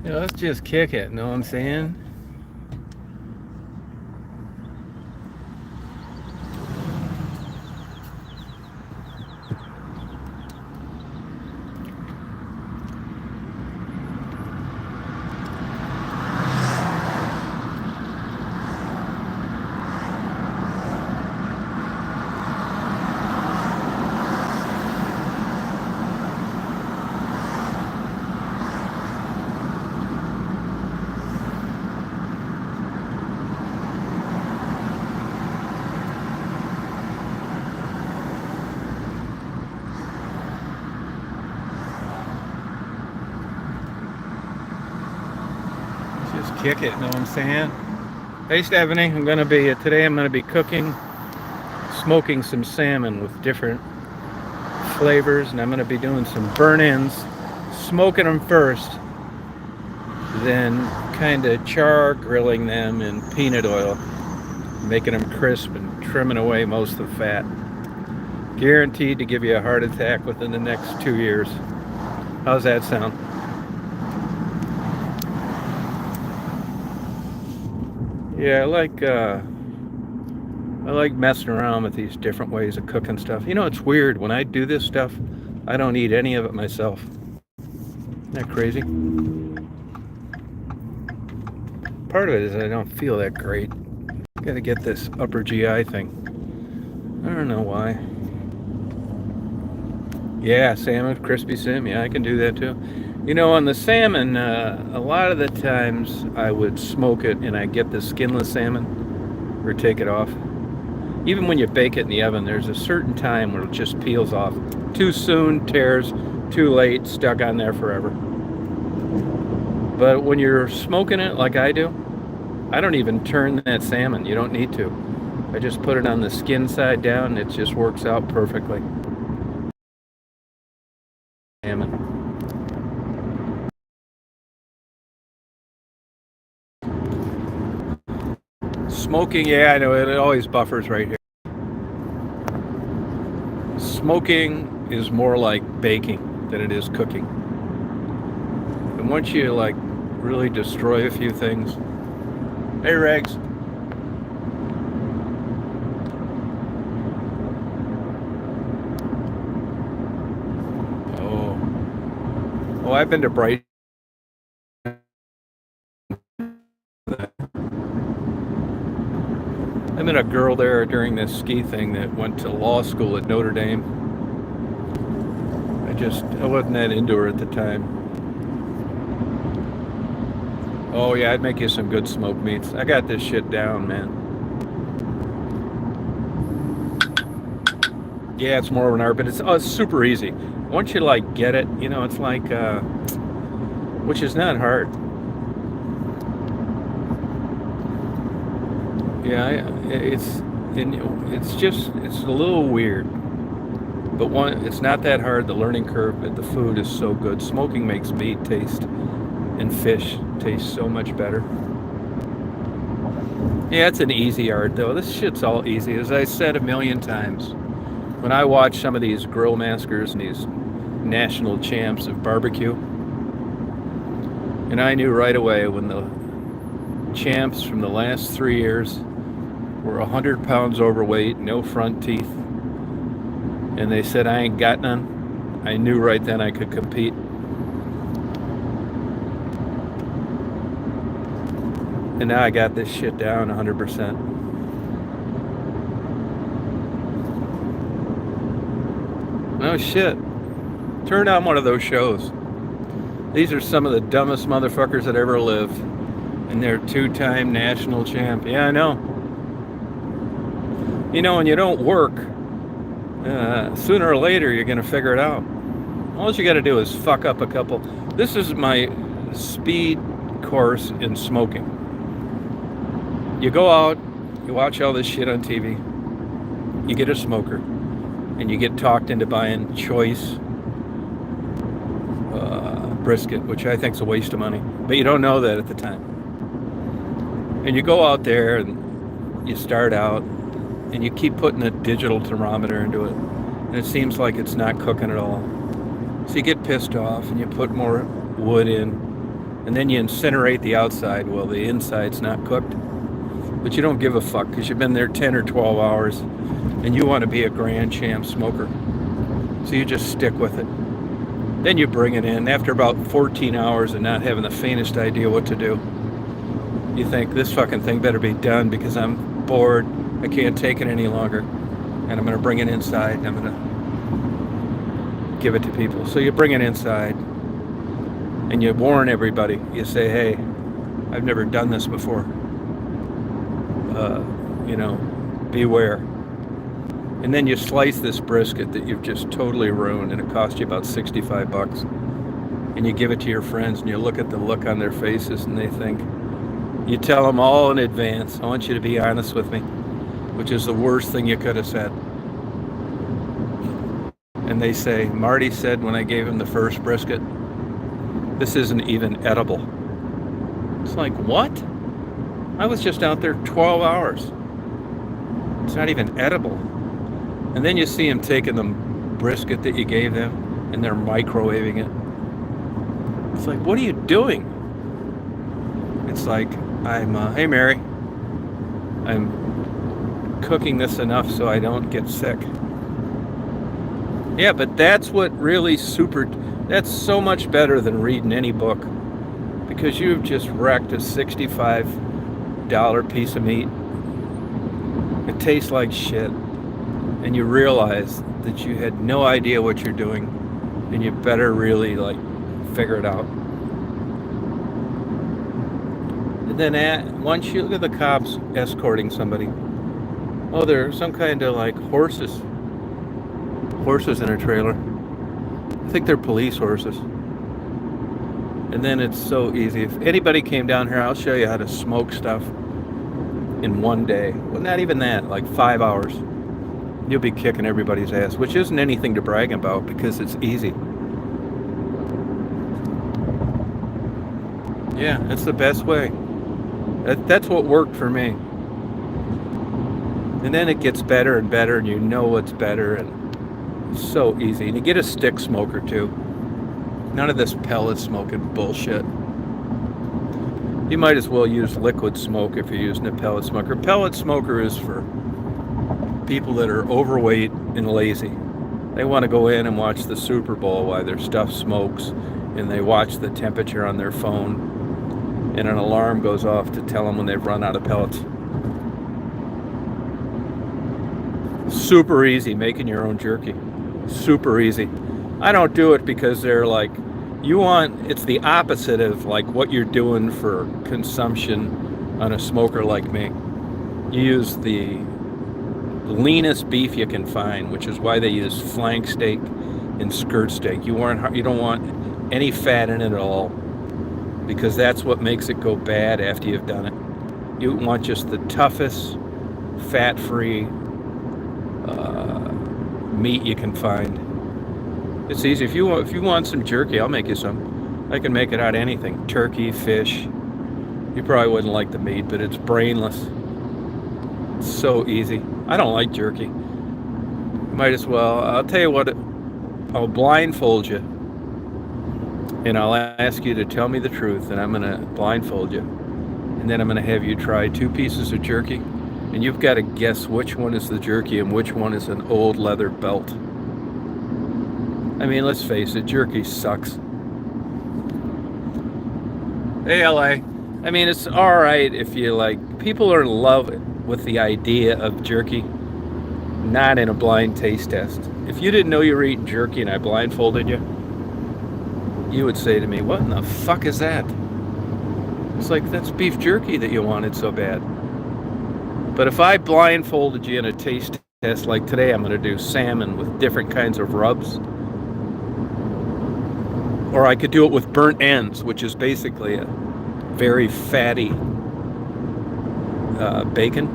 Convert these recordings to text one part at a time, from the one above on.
Yeah, let's just kick it, know what I'm saying? Let's just kick it, know what I'm saying? Hey Stephanie, I'm gonna be cooking, smoking some salmon with different flavors, and I'm gonna be doing some burn-ins, smoking them first, then kind of char grilling them in peanut oil, making them crisp and trimming away most of the fat. Guaranteed to give you a heart attack within the next 2 years. How's that sound? Yeah, I like messing around with these different ways of cooking stuff. You know, it's weird when I do this stuff. I don't eat any of it myself. Isn't that crazy? Part of it is I don't feel that great. Got to get this upper GI thing. I don't know why. Yeah, salmon, crispy sim. Yeah, I can do that too. You know, on the salmon, a lot of the times I would smoke it and I get the skinless salmon or take it off. Even when you bake it in the oven, there's a certain time where it just peels off. Too soon, tears, too late, stuck on there forever. But when you're smoking it like I do, I don't even turn that salmon. You don't need to. I just put it on the skin side down. It just works out perfectly. Salmon. Smoking, yeah, I know it always buffers right here. Smoking is more like baking than it is cooking. And once you like really destroy a few things, hey Regs, oh, oh, I've been to Bright. I met a girl there during this ski thing that went to law school at Notre Dame. I wasn't that into her at the time. Oh yeah, I'd make you some good smoked meats. I got this shit down, man. Yeah, it's more of an art, but it's super easy. Once you like get it, you know, it's like, which is not hard. Yeah, it's a little weird, but it's not that hard. The learning curve, but the food is so good. Smoking makes meat taste and fish taste so much better. Yeah, it's an easy art though. This shit's all easy. As I said a million times, when I watch some of these grill masters and these national champs of barbecue, and I knew right away when the champs from the last 3 years were 100 pounds overweight, no front teeth, and they said I ain't got none, I knew right then I could compete. And now I got this shit down 100%. No shit. Turn on one of those shows. These are some of the dumbest motherfuckers that ever lived. And they're two-time national champ. Yeah, I know. You know, when you don't work, sooner or later you're going to figure it out. All you got to do is fuck up a couple. This is my speed course in smoking. You go out, you watch all this shit on TV, you get a smoker, and you get talked into buying choice brisket, which I think is a waste of money. But you don't know that at the time. And you go out there and you start out and you keep putting a digital thermometer into it, and it seems like it's not cooking at all. So you get pissed off and you put more wood in, and then you incinerate the outside while the inside's not cooked. But you don't give a fuck because you've been there 10 or 12 hours and you want to be a grand champ smoker. So you just stick with it. Then you bring it in. After about 14 hours and not having the faintest idea what to do, you think, this fucking thing better be done because I'm bored. I can't take it any longer. And I'm going to bring it inside and I'm going to give it to people. So you bring it inside and you warn everybody. You say, hey, I've never done this before. Beware. And then you slice this brisket that you've just totally ruined, and it cost you about $65. And you give it to your friends, and you look at the look on their faces, and they think, you tell them all in advance, I want you to be honest with me, which is the worst thing you could have said. And they say, Marty said when I gave him the first brisket, this isn't even edible. It's like, what? I was just out there 12 hours. It's not even edible. And then you see them taking the brisket that you gave them and they're microwaving it. It's like, what are you doing? It's like, hey Mary, I'm cooking this enough so I don't get sick. Yeah, but that's what really that's so much better than reading any book, because you've just wrecked a $65 piece of meat. It tastes like shit, and you realize that you had no idea what you're doing, and you better really figure it out. And then once you look at the cops escorting somebody, oh, there's some kind of horses in a trailer. I think they're police horses. And then it's so easy. If anybody came down here, I'll show you how to smoke stuff in one day. Well, not even that, 5 hours. You'll be kicking everybody's ass, which isn't anything to brag about because it's easy. Yeah, it's the best way. That's what worked for me. And then it gets better and better, and you know what's better, and it's so easy. And you get a stick smoker too. None of this pellet smoking bullshit. You might as well use liquid smoke if you're using a pellet smoker. Pellet smoker is for people that are overweight and lazy. They want to go in and watch the Super Bowl while their stuff smokes, and they watch the temperature on their phone, and an alarm goes off to tell them when they've run out of pellets. Super easy making your own jerky. Super easy. I don't do it because they're it's the opposite of what you're doing for consumption on a smoker like me. You use the leanest beef you can find, which is why they use flank steak and skirt steak. You don't want any fat in it at all, because that's what makes it go bad after you've done it. You want just the toughest, fat-free meat you can find. It's easy. If you want some jerky, I'll make you some. I can make it out of anything. Turkey, fish. You probably wouldn't like the meat, but it's brainless. It's so easy. I don't like jerky. Might as well. I'll tell you what. I'll blindfold you, and I'll ask you to tell me the truth, and I'm going to blindfold you. And then I'm going to have you try 2 pieces of jerky, and you've got to guess which one is the jerky and which one is an old leather belt. I mean, let's face it, jerky sucks. Hey, LA. I mean, it's alright if you people are in love with the idea of jerky, not in a blind taste test. If you didn't know you were eating jerky and I blindfolded you, you would say to me, what in the fuck is that? It's that's beef jerky that you wanted so bad. But if I blindfolded you in a taste test like today, I'm going to do salmon with different kinds of rubs. Or I could do it with burnt ends, which is basically a very fatty bacon.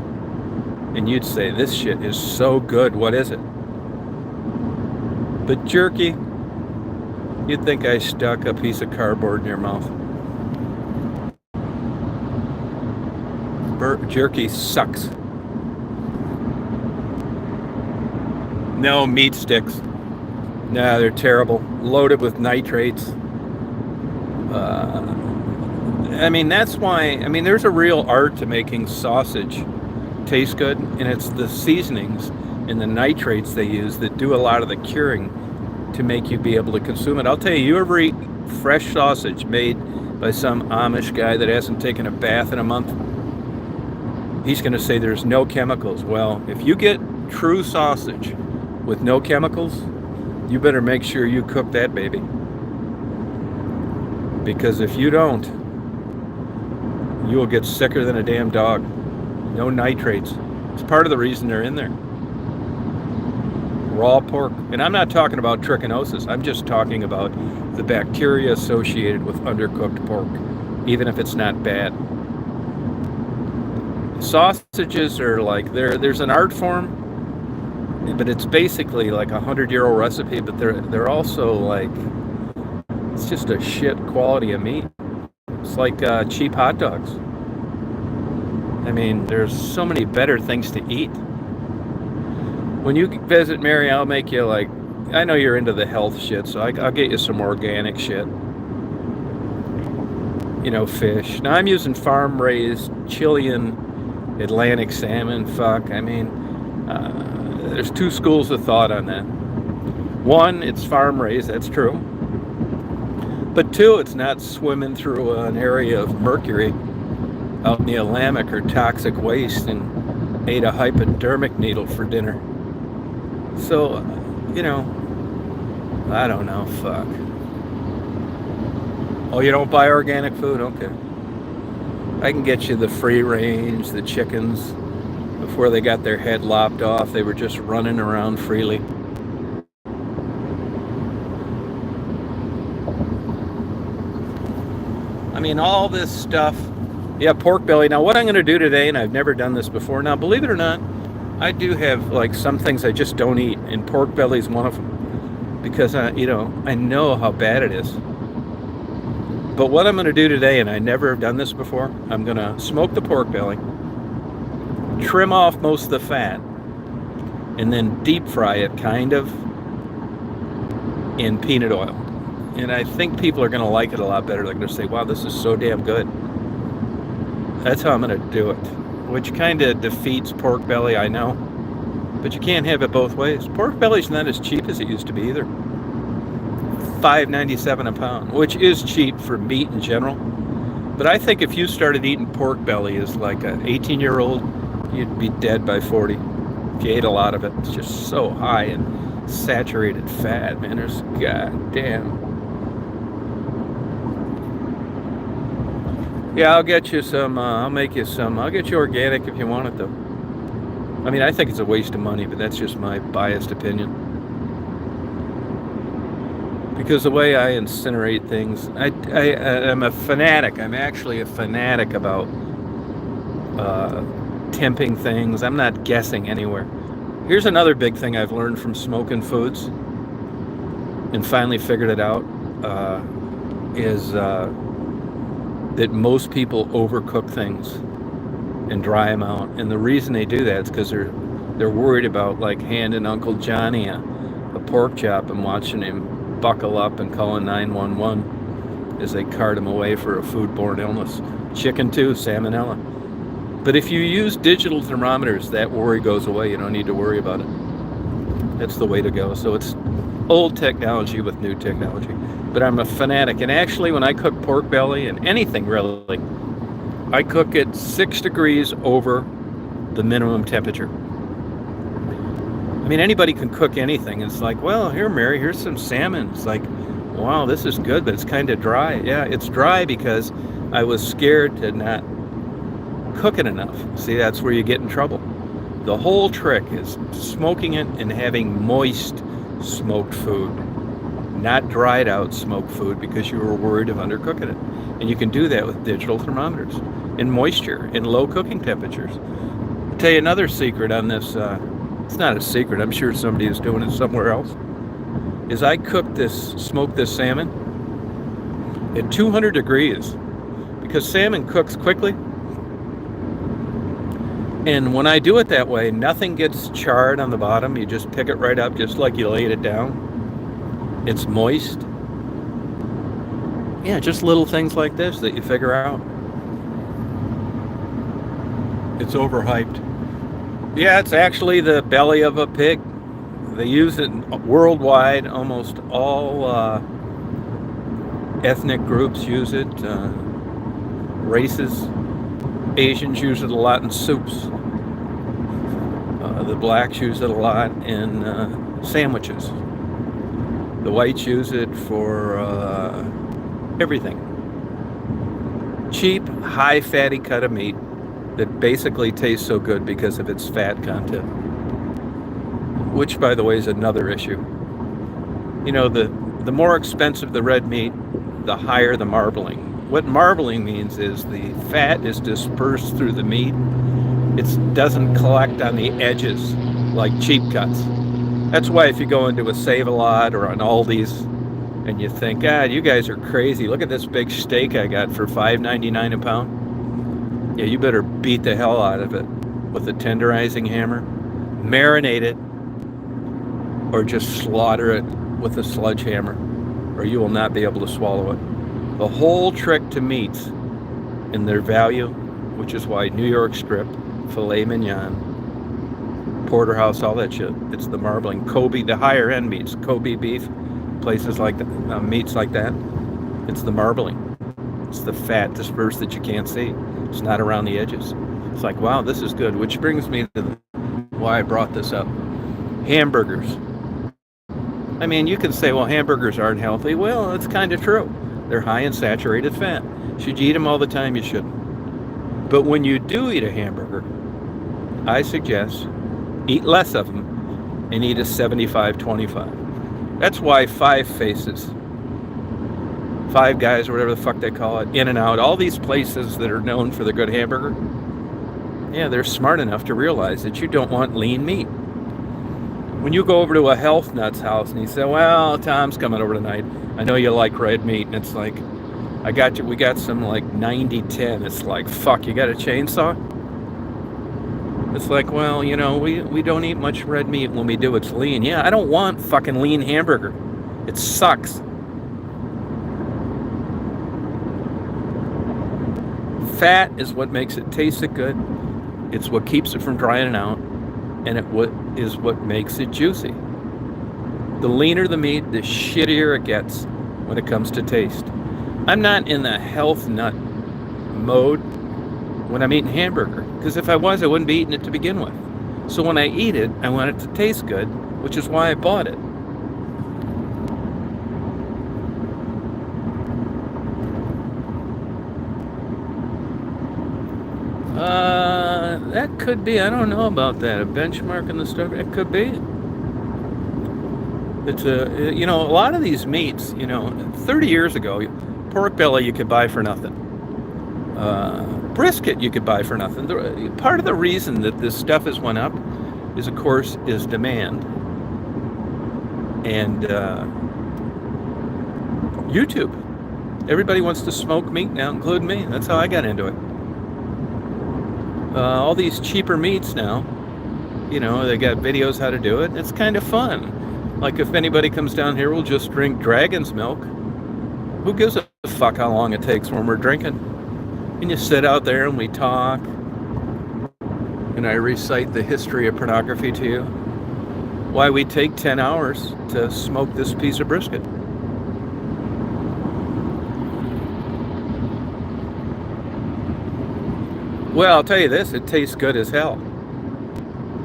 And you'd say, this shit is so good, what is it? But jerky, you'd think I stuck a piece of cardboard in your mouth. Jerky sucks. No, meat sticks. Nah, they're terrible. Loaded with nitrates. I mean, that's why, I mean, there's a real art to making sausage taste good, and it's the seasonings and the nitrates they use that do a lot of the curing to make you be able to consume it. I'll tell you, you ever eat fresh sausage made by some Amish guy that hasn't taken a bath in a month? He's going to say there's no chemicals. Well, if you get true sausage with no chemicals, you better make sure you cook that baby. Because if you don't, you will get sicker than a damn dog. No nitrates. It's part of the reason they're in there. Raw pork. And I'm not talking about trichinosis. I'm just talking about the bacteria associated with undercooked pork, even if it's not bad. Sausages are like, there's an art form, but it's basically like a 100-year-old recipe, but they're also like, it's just a shit quality of meat. It's like cheap hot dogs. I mean, there's so many better things to eat. When you visit Mary, I'll make you like, I know you're into the health shit, so I'll get you some organic shit. You know, fish. Now I'm using farm-raised Chilean Atlantic salmon. Fuck, I mean, there's two schools of thought on that. One, it's farm-raised, that's true. But two, it's not swimming through an area of mercury out in the Willamette or toxic waste and ate a hypodermic needle for dinner. So, you know, I don't know, fuck. Oh, you don't buy organic food? Okay. I can get you the free range, the chickens. Before they got their head lopped off, they were just running around freely. I mean, all this stuff. Yeah, pork belly. Now, what I'm going to do today, and I've never done this before. Now, believe it or not, I do have like some things I just don't eat, and pork belly is one of them, because I know how bad it is. But what I'm going to do today, and I never have done this before, I'm going to smoke the pork belly, trim off most of the fat, and then deep fry it, kind of, in peanut oil. And I think people are going to like it a lot better. They're going to say, wow, this is so damn good. That's how I'm going to do it. Which kind of defeats pork belly, I know. But you can't have it both ways. Pork belly's not as cheap as it used to be either. $5.97 a pound, which is cheap for meat in general. But I think if you started eating pork belly as like an 18-year-old, you'd be dead by 40. If you ate a lot of it. It's just so high in saturated fat, man. There's goddamn. Yeah, I'll get you some, I'll make you some, I'll get you organic if you want it though. I mean, I think it's a waste of money, but that's just my biased opinion. Because the way I incinerate things, I'm a fanatic. I'm actually a fanatic about temping things. I'm not guessing anywhere. Here's another big thing I've learned from smoking foods and finally figured it out, is that most people overcook things and dry them out. And the reason they do that is because they're worried about like handing Uncle Johnny a pork chop and watching him buckle up and calling 911 as they cart him away for a foodborne illness. Chicken too, salmonella. But if you use digital thermometers, that worry goes away. You don't need to worry about it. That's the way to go. So it's old technology with new technology. But I'm a fanatic. And actually, when I cook pork belly and anything really, I cook it 6 degrees over the minimum temperature. I mean, anybody can cook anything. It's like, well, here, Mary, here's some salmon. It's like, wow, this is good, but it's kind of dry. Yeah, it's dry because I was scared to not cook it enough. See, that's where you get in trouble. The whole trick is smoking it and having moist smoked food, not dried out smoked food because you were worried of undercooking it. And you can do that with digital thermometers and moisture and low cooking temperatures. I'll tell you another secret on this. It's not a secret. I'm sure somebody is doing it somewhere else. Is I smoke this salmon at 200 degrees because salmon cooks quickly. And when I do it that way, nothing gets charred on the bottom. You just pick it right up just like you laid it down. It's moist. Yeah, just little things like this that you figure out. It's overhyped. Yeah, it's actually the belly of a pig. They use it worldwide. Almost all ethnic groups use it. Races. Asians use it a lot in soups. The blacks use it a lot in sandwiches. The whites use it for everything. Cheap, high fatty cut of meat that basically tastes so good because of its fat content. Which, by the way, is another issue. You know, the more expensive the red meat, the higher the marbling. What marbling means is the fat is dispersed through the meat. It doesn't collect on the edges like cheap cuts. That's why if you go into a Save-A-Lot or an Aldi's and you think, God, you guys are crazy. Look at this big steak I got for $5.99 a pound. Yeah, you better beat the hell out of it with a tenderizing hammer. Marinate it or just slaughter it with a sledgehammer, or you will not be able to swallow it. The whole trick to meats and their value, which is why New York strip, filet mignon, porterhouse, all that shit, it's the marbling. Kobe, the higher end meats, Kobe beef, places like that, meats like that, it's the marbling. It's the fat dispersed that you can't see. It's not around the edges. It's like, wow, this is good. Which brings me to why I brought this up. Hamburgers. I mean, you can say, well, hamburgers aren't healthy. Well, it's kind of true. They're high in saturated fat. Should you eat them all the time? You shouldn't. But when you do eat a hamburger, I suggest eat less of them and eat a 75-25. That's why Five Faces, Five Guys, or whatever the fuck they call it, In-N-Out, all these places that are known for the good hamburger, yeah, they're smart enough to realize that you don't want lean meat. When you go over to a health nut's house and he say, well, Tom's coming over tonight, I know you like red meat, and it's like, I got you, we got some like 90-10. It's like, fuck, you got a chainsaw? It's like, well, you know, we don't eat much red meat. When we do, it's lean. Yeah, I don't want fucking lean hamburger. It sucks. Fat is what makes it taste good. It's what keeps it from drying out, and is what makes it juicy. The leaner the meat, the shittier it gets when it comes to taste. I'm not in the health nut mode when I'm eating hamburger, because if I was, I wouldn't be eating it to begin with. So when I eat it, I want it to taste good, which is why I bought it. That could be, I don't know about that, a benchmark in the store. It could be. It's a, you know, a lot of these meats, you know, 30 years ago, pork belly you could buy for nothing. Brisket you could buy for nothing. Part of the reason that this stuff has went up is, of course, is demand. And YouTube. Everybody wants to smoke meat now, including me. That's how I got into it. All these cheaper meats now, you know, they got videos how to do it. It's kind of fun. Like if anybody comes down here, we'll just drink dragon's milk. Who gives a fuck how long it takes when we're drinking? And you sit out there and we talk, and I recite the history of pornography to you. Why we take 10 hours to smoke this piece of brisket. Well, I'll tell you this, it tastes good as hell.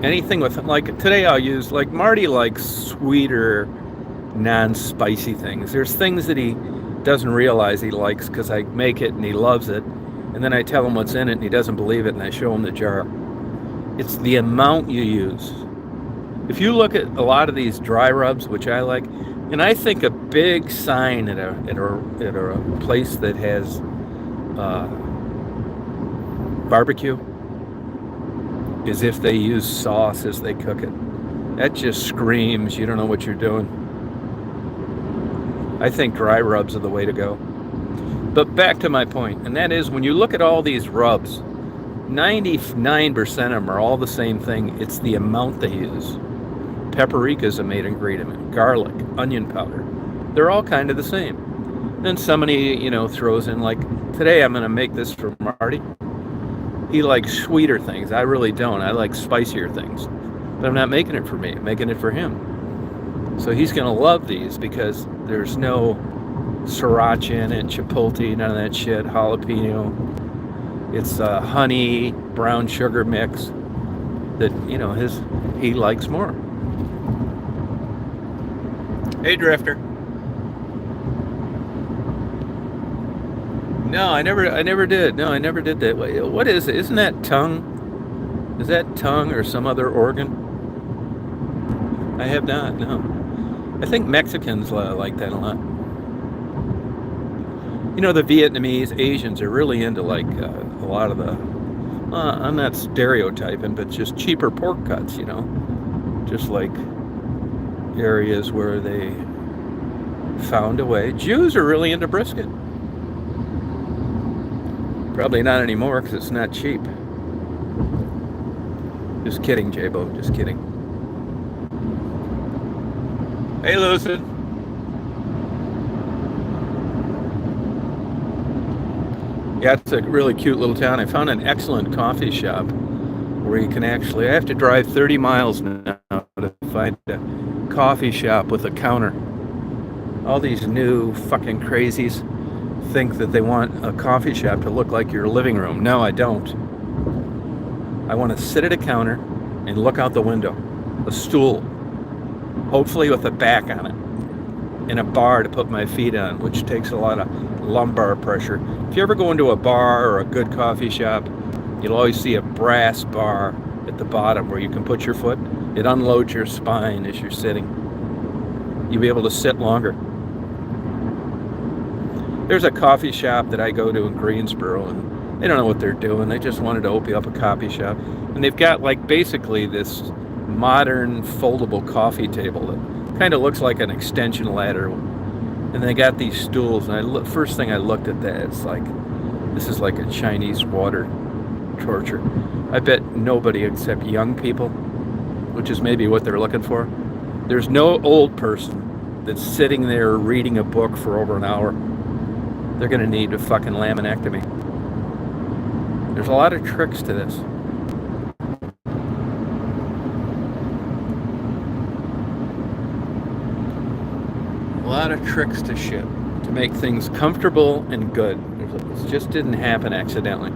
Anything with, like, today I'll use, like, Marty likes sweeter, non-spicy things. There's things that he doesn't realize he likes because I make it and he loves it. And then I tell him what's in it and he doesn't believe it, and I show him the jar. It's the amount you use. If you look at a lot of these dry rubs, which I like, and I think a big sign at a place that has barbecue is if they use sauce as they cook it. That just screams you don't know what you're doing. I think dry rubs are the way to go. But back to my point, and that is when you look at all these rubs, 99% of them are all the same thing. It's the amount they use. Paprika is a main ingredient, garlic, onion powder. They're all kind of the same. Then somebody, throws in, like, today I'm going to make this for Marty. He likes sweeter things. I really don't. I like spicier things. But I'm not making it for me. I'm making it for him. So he's going to love these because there's no sriracha in it, chipotle, none of that shit, jalapeno. It's honey, brown sugar mix that, he likes more. Hey, Drifter. No, I never did. No, I never did that. What is it? Isn't that tongue? Is that tongue or some other organ? I have not, no. I think Mexicans like that a lot. The Vietnamese, Asians are really into, like, a lot of the, I'm not stereotyping, but just cheaper pork cuts, just like areas where they found a way. Jews are really into brisket. Probably not anymore because it's not cheap. Just kidding, J-Bo, just kidding. Hey, Lucid. Yeah, it's a really cute little town. I found an excellent coffee shop where you can actually, I have to drive 30 miles now to find a coffee shop with a counter. All these new fucking crazies think that they want a coffee shop to look like your living room. No, I don't. I want to sit at a counter and look out the window. A stool, hopefully with a back on it, and a bar to put my feet on, which takes a lot of lumbar pressure. If you ever go into a bar or a good coffee shop, you'll always see a brass bar at the bottom where you can put your foot. It unloads your spine as you're sitting. You'll be able to sit longer. There's a coffee shop that I go to in Greensboro, and they don't know what they're doing. They just wanted to open up a coffee shop. And they've got, like, basically this modern foldable coffee table that kind of looks like an extension ladder. And they got these stools, and first thing I looked at that, it's like, this is like a Chinese water torture. I bet nobody except young people, which is maybe what they're looking for. There's no old person that's sitting there reading a book for over an hour. They're going to need a fucking laminectomy. There's a lot of tricks to this. A lot of tricks to shit to make things comfortable and good. It just didn't happen accidentally.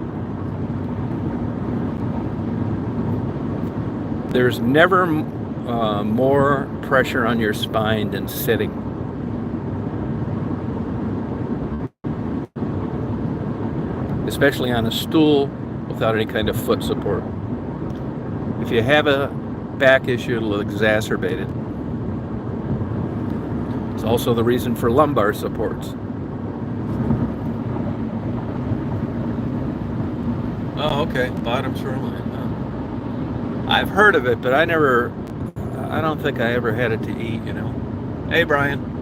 There's never more pressure on your spine than sitting. Especially on a stool without any kind of foot support. If you have a back issue, it'll exacerbate it. It's also the reason for lumbar supports. Oh, okay. Bottom shoreline. I've heard of it, but I don't think I ever had it to eat, Hey, Brian.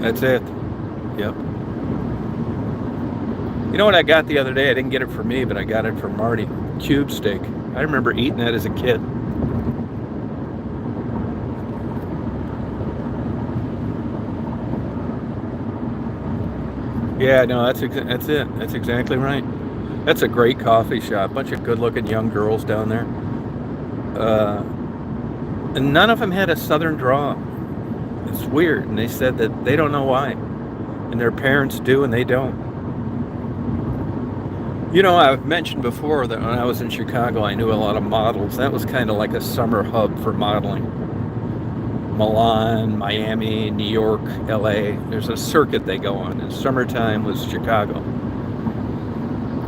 That's it. Yep. You know what I got the other day? I didn't get it for me, but I got it for Marty. Cube steak. I remember eating that as a kid. Yeah, no, that's it. That's exactly right. That's a great coffee shop. Bunch of good-looking young girls down there. And none of them had a southern drawl. It's weird, and they said that they don't know why, and their parents do, and they don't. I've mentioned before that when I was in Chicago, I knew a lot of models. That was kind of like a summer hub for modeling. Milan, Miami, New York, LA. There's a circuit they go on, and summertime was Chicago.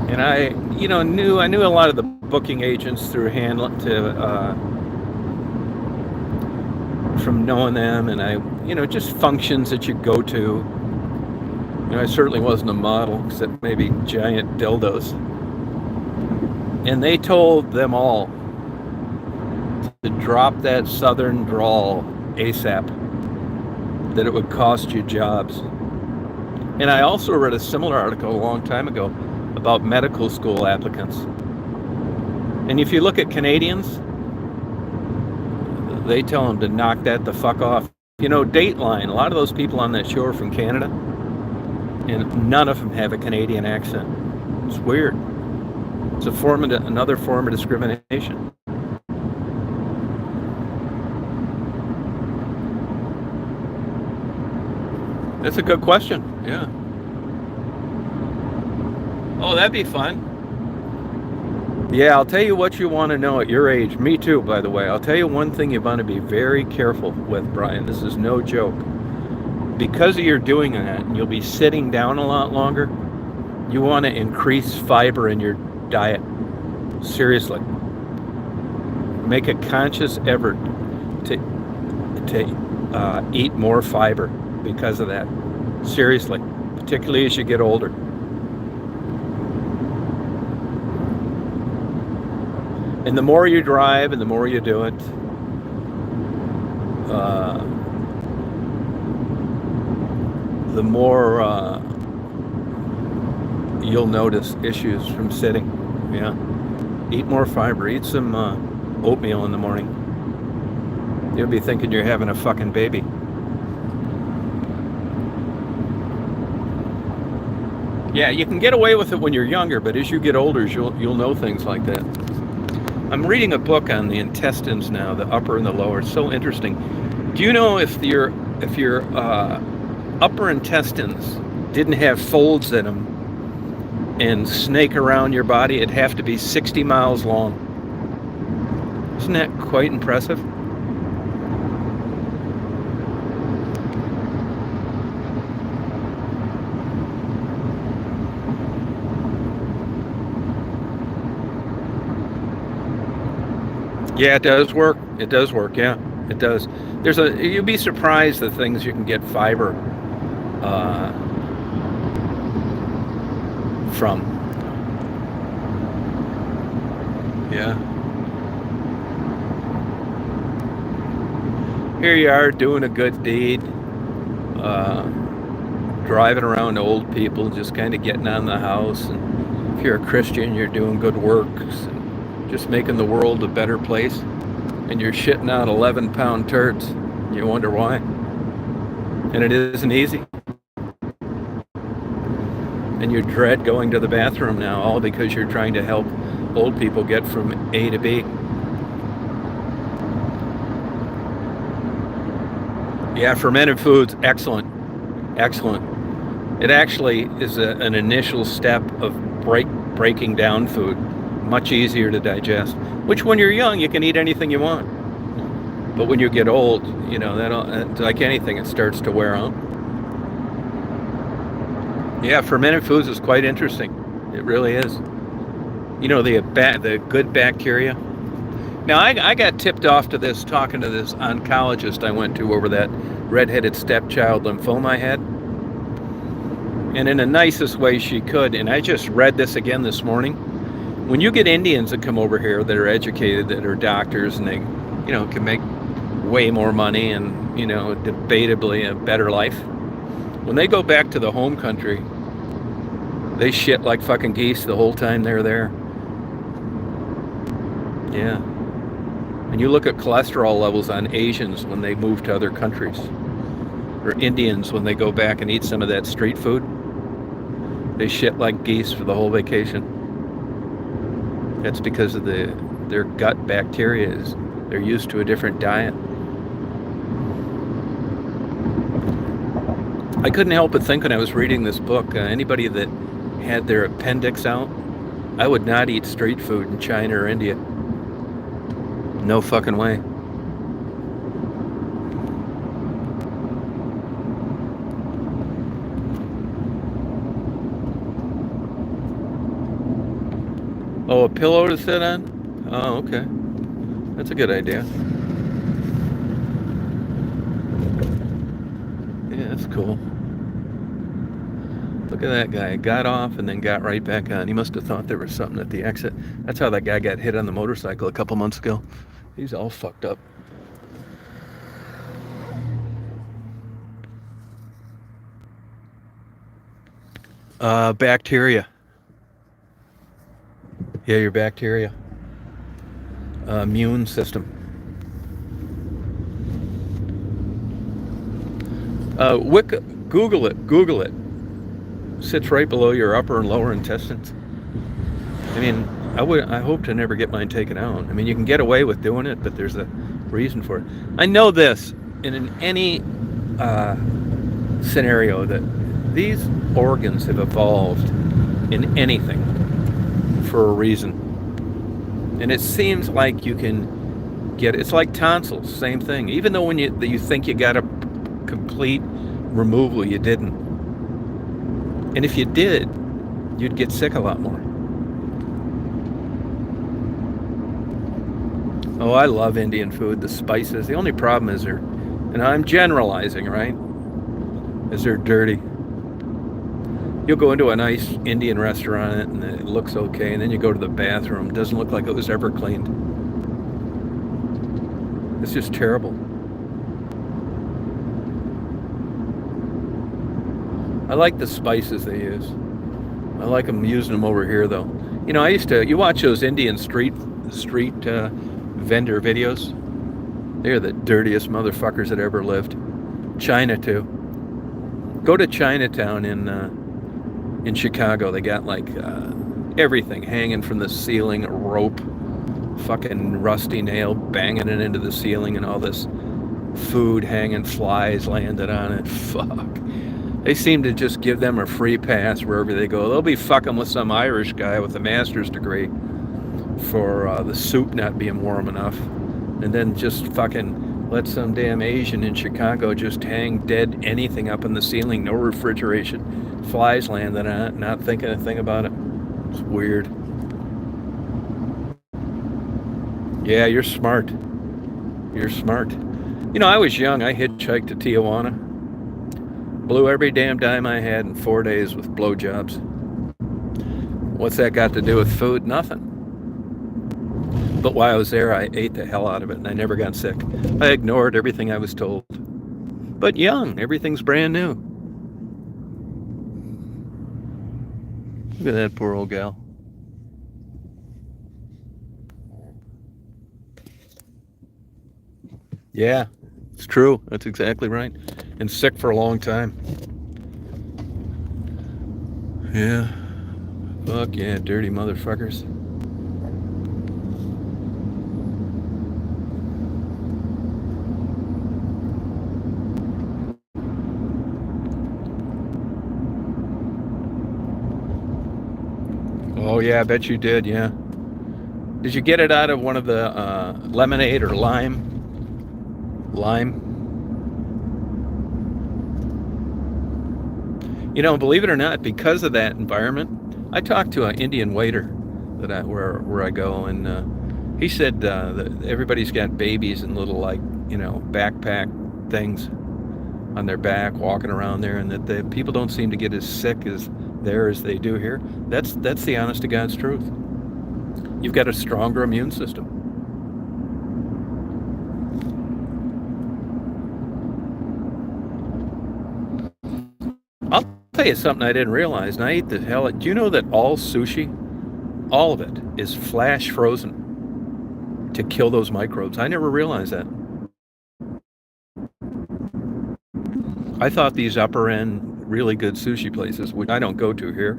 And I knew a lot of the booking agents through from knowing them, and just functions that you go to. I certainly wasn't a model, except maybe giant dildos. And they told them all to drop that southern drawl ASAP, that it would cost you jobs. And I also read a similar article a long time ago about medical school applicants. And if you look at Canadians, they tell them to knock that the fuck off. You know, Dateline, a lot of those people on that show are from Canada, and none of them have a Canadian accent. It's weird. It's another form of discrimination. That's a good question. Yeah. Oh, that'd be fun. Yeah, I'll tell you what you want to know at your age. Me too, by the way. I'll tell you one thing you want to be very careful with, Brian. This is no joke. Because of your doing that, and you'll be sitting down a lot longer, you want to increase fiber in your diet. Seriously. Make a conscious effort to eat more fiber because of that. Seriously. Particularly as you get older. And the more you drive and the more you do it, the more you'll notice issues from sitting. Yeah. Eat more fiber. Eat some oatmeal in the morning. You'll be thinking you're having a fucking baby. Yeah, you can get away with it when you're younger, but as you get older, you'll know things like that. I'm reading a book on the intestines now, the upper and the lower. It's so interesting. Do you know if your upper intestines didn't have folds in them and snake around your body, it'd have to be 60 miles long? Isn't that quite impressive? Yeah, it does work. It does work. Yeah, it does. You'd be surprised the things you can get fiber from. Yeah. Here you are doing a good deed, driving around old people, just kind of getting on the house. And if you're a Christian, you're doing good works. Just making the world a better place, and you're shitting out 11-pound turds. You wonder why. And it isn't easy. And you dread going to the bathroom now, all because you're trying to help old people get from A to B. Yeah, fermented foods, excellent. Excellent. It actually is an initial step of breaking down food. Much easier to digest, which when you're young you can eat anything you want, but when you get old, you know, that like anything, it starts to wear out. Yeah, fermented foods is quite interesting. It really is. You know, the good bacteria. Now I got tipped off to this talking to this oncologist I went to over that redheaded stepchild lymphoma I had, and in the nicest way she could. And I just read this again this morning. When you get Indians that come over here that are educated, that are doctors, and they, you know, can make way more money and, you know, debatably a better life, when they go back to the home country, they shit like fucking geese the whole time they're there. Yeah. And you look at cholesterol levels on Asians when they move to other countries, or Indians when they go back and eat some of that street food, they shit like geese for the whole vacation. That's because of their gut bacteria they're used to a different diet. I couldn't help but think when I was reading this book, anybody that had their appendix out, I would not eat street food in China or India. No fucking way. Oh, a pillow to sit on? Oh, okay. That's a good idea. Yeah, that's cool. Look at that guy. Got off and then got right back on. He must have thought there was something at the exit. That's how that guy got hit on the motorcycle a couple months ago. He's all fucked up. Bacteria. Yeah, your bacteria. Immune system. Google it. Google it. Sits right below your upper and lower intestines. I mean, I hope to never get mine taken out. I mean, you can get away with doing it, but there's a reason for it. I know this in any scenario that these organs have evolved in anything for a reason, and it seems like you can get it's like tonsils, same thing. Even though when you think you got a complete removal, you didn't, and if you did, you'd get sick a lot more. Oh, I love Indian food, the spices. The only problem is and I'm generalizing, right, is they're dirty. You'll go into a nice Indian restaurant and it looks okay, and then you go to the bathroom, it doesn't look like it was ever cleaned. It's just terrible. I like the spices they use. I like them using them over here, though. You know, you watch those Indian street vendor videos. They're the dirtiest motherfuckers that ever lived. China too. Go to Chinatown in Chicago. They got like everything hanging from the ceiling, a rope, fucking rusty nail banging it into the ceiling, and all this food hanging, flies landed on it. Fuck. They seem to just give them a free pass wherever they go. They'll be fucking with some Irish guy with a master's degree for the soup not being warm enough, and then just fucking let some damn Asian in Chicago just hang dead anything up in the ceiling, no refrigeration, flies landing on it, not thinking a thing about it. It's weird. Yeah, you're smart. You're smart. You know, I was young. I hitchhiked to Tijuana. Blew every damn dime I had in 4 days with blowjobs. What's that got to do with food? Nothing. But while I was there, I ate the hell out of it, and I never got sick. I ignored everything I was told. But young, everything's brand new. Look at that poor old gal. Yeah, it's true. That's exactly right. And sick for a long time. Yeah. Fuck yeah, dirty motherfuckers. Oh yeah, I bet you did, yeah. Did you get it out of one of the lemonade or lime? Lime? You know, believe it or not, because of that environment, I talked to an Indian waiter where I go, and he said that everybody's got babies and little, like, backpack things on their back, walking around there, and that the people don't seem to get as sick as they do here. That's the honest to God's truth. You've got a stronger immune system. I'll tell you something I didn't realize, and I ate the hell. Do you know that all sushi, all of it, is flash frozen to kill those microbes? I never realized that. I thought these upper end, really good sushi places, which I don't go to here,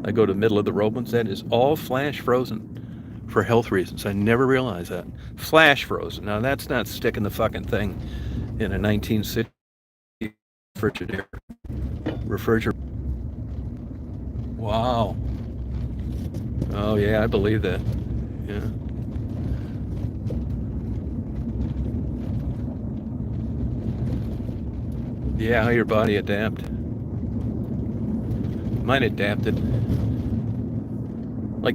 I go to middle of the road ones, that is all flash frozen for health reasons. I never realized that. Flash frozen. Now that's not sticking the fucking thing in a 1960 refrigerator. Wow. Oh yeah, I believe that. Yeah. Yeah, how your body adapt. Mine adapted.